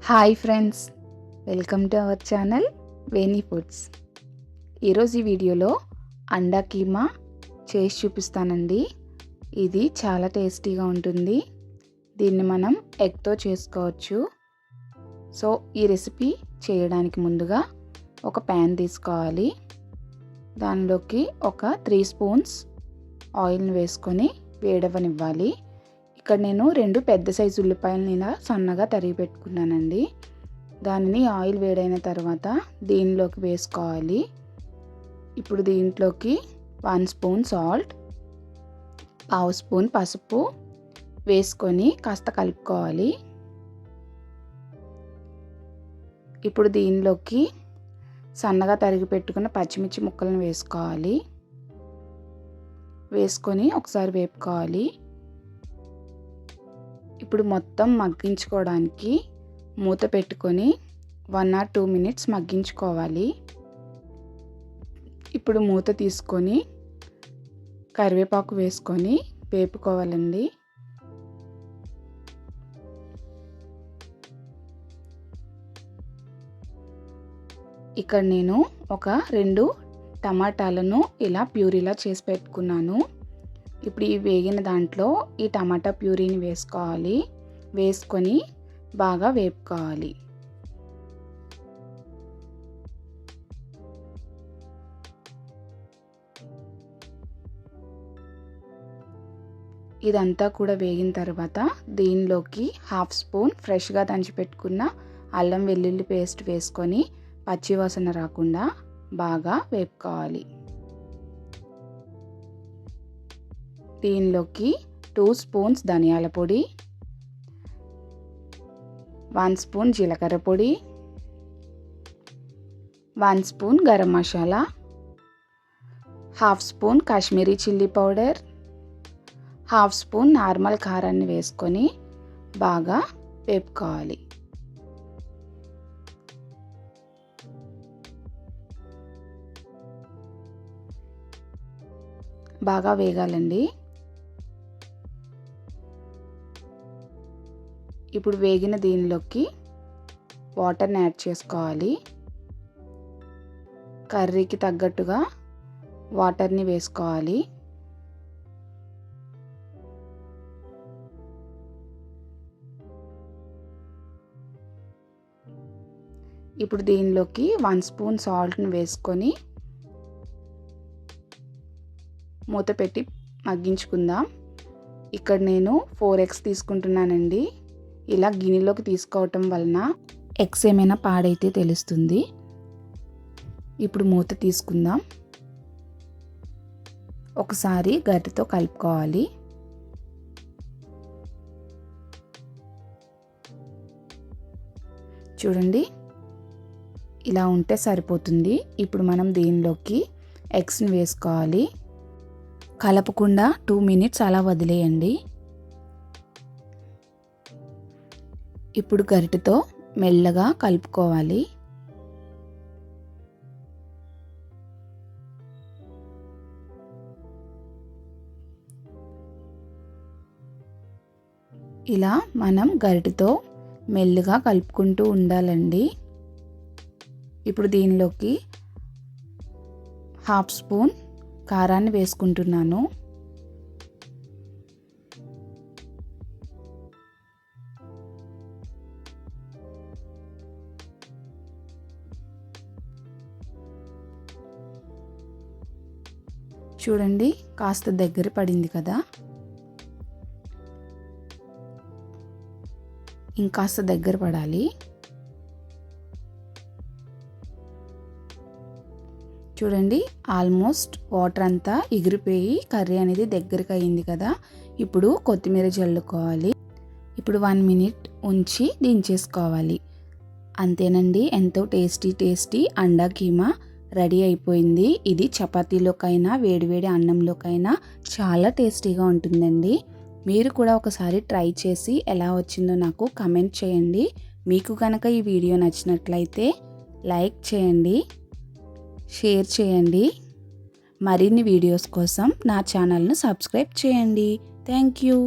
Hi friends, welcome to our channel Veni foods. ఈరోజు ఈ వీడియోలో అండా కీమా చేసి చూపిస్తానండి. ఇది చాలా టేస్టీగా ఉంటుంది. దీన్ని మనం ఎగ్తో చేసుకోవచ్చు. సో ఈ రెసిపీ చేయడానికి ముందుగా ఒక ప్యాన్ తీసుకోవాలి. దానిలోకి ఒక 3 స్పూన్స్ ఆయిల్ని వేసుకొని వేడవనివ్వాలి. ఇక్కడ నేను 2 పెద్ద సైజు ఉల్లిపాయలని ఇలా సన్నగా తరిగి పెట్టుకున్నానండి. దానిని ఆయిల్ వేడైన తర్వాత దీనిలోకి వేసుకోవాలి. ఇప్పుడు దీంట్లోకి 1 స్పూన్ సాల్ట్, 1/2 స్పూన్ పసుపు వేసుకొని కాస్త కలుపుకోవాలి. ఇప్పుడు దీనిలోకి సన్నగా తరిగి పెట్టుకున్న పచ్చిమిర్చి ముక్కలను వేసుకోవాలి. వేసుకొని ఒకసారి వేపుకోవాలి. ఇప్పుడు మొత్తం మగ్గించుకోవడానికి మూత పెట్టుకొని 1 or 2 మినిట్స్ మగ్గించుకోవాలి. ఇప్పుడు మూత తీసుకొని కరివేపాకు వేసుకొని వేపుకోవాలండి. ఇక్కడ నేను ఒక 2 టమాటాలను ఇలా ప్యూరీలా చేసి పెట్టుకున్నాను. ఇప్పుడు ఈ వేగిన దాంట్లో ఈ టమాటా ప్యూరీని వేసుకోవాలి. వేసుకొని బాగా వేపుకోవాలి. ఇదంతా కూడా వేగిన తర్వాత దీనిలోకి 1/2 స్పూన్ ఫ్రెష్గా దంచి పెట్టుకున్న అల్లం వెల్లుల్లి పేస్ట్ వేసుకొని పచ్చివాసన రాకుండా బాగా వేపుకోవాలి. దీనిలోకి 2 స్పూన్స్ ధనియాల పొడి, 1 స్పూన్ జీలకర్ర పొడి, 1 spoon garam masala, 1/2 spoon Kashmiri chilli powder, 1/2 spoon normal కారాన్ని వేసుకొని బాగా వేపుకోవాలి. బాగా వేగాలండి. ఇప్పుడు వేగిన దీనిలోకి వాటర్ని యాడ్ చేసుకోవాలి. కర్రీకి తగ్గట్టుగా వాటర్ని వేసుకోవాలి. ఇప్పుడు దీనిలోకి 1 స్పూన్ సాల్ట్ని వేసుకొని మూత పెట్టి మగ్గించుకుందాం. ఇక్కడ నేను 4 ఎగ్స్ తీసుకుంటున్నానండి. ఇలా గిన్నెలోకి తీసుకోవటం వలన ఎగ్స్ ఏమైనా పాడైతే తెలుస్తుంది. ఇప్పుడు మూత తీసుకుందాం. ఒకసారి గరిటెతో కలుపుకోవాలి. చూడండి, ఇలా ఉంటే సరిపోతుంది. ఇప్పుడు మనం దీనిలోకి ఎగ్స్ని వేసుకోవాలి. కలపకుండా 2 మినిట్స్ అలా వదిలేయండి. ఇప్పుడు గరిటెతో మెల్లగా కలుపుకోవాలి. ఇలా మనం గరిటెతో మెల్లగా కలుపుకుంటూ ఉండాలండి. ఇప్పుడు దీనిలోకి 1/2 స్పూన్ కారాన్ని వేసుకుంటున్నాను. చూడండి, కాస్త దగ్గర పడింది కదా. ఇంకాస్త దగ్గర పడాలి. చూడండి, ఆల్మోస్ట్ వాటర్ అంతా ఎగిరిపోయి కర్రీ అనేది దగ్గరికి అయింది కదా. ఇప్పుడు కొత్తిమీర జల్లుకోవాలి. ఇప్పుడు 1 మినిట్ ఉంచి దించేసుకోవాలి. అంతేనండి, ఎంతో టేస్టీ అండా కీమా రెడీ అయిపోయింది. ఇది చపాతీలోకైనా వేడివేడి అన్నంలోకైనా చాలా టేస్టీగా ఉంటుందండి. మీరు కూడా ఒకసారి ట్రై చేసి ఎలా వచ్చిందో నాకు కమెంట్ చేయండి. మీకు కనుక ఈ వీడియో నచ్చినట్లయితే లైక్ చేయండి, షేర్ చేయండి. మరిన్ని వీడియోస్ కోసం నా ఛానల్ను సబ్స్క్రైబ్ చేయండి. Thank you.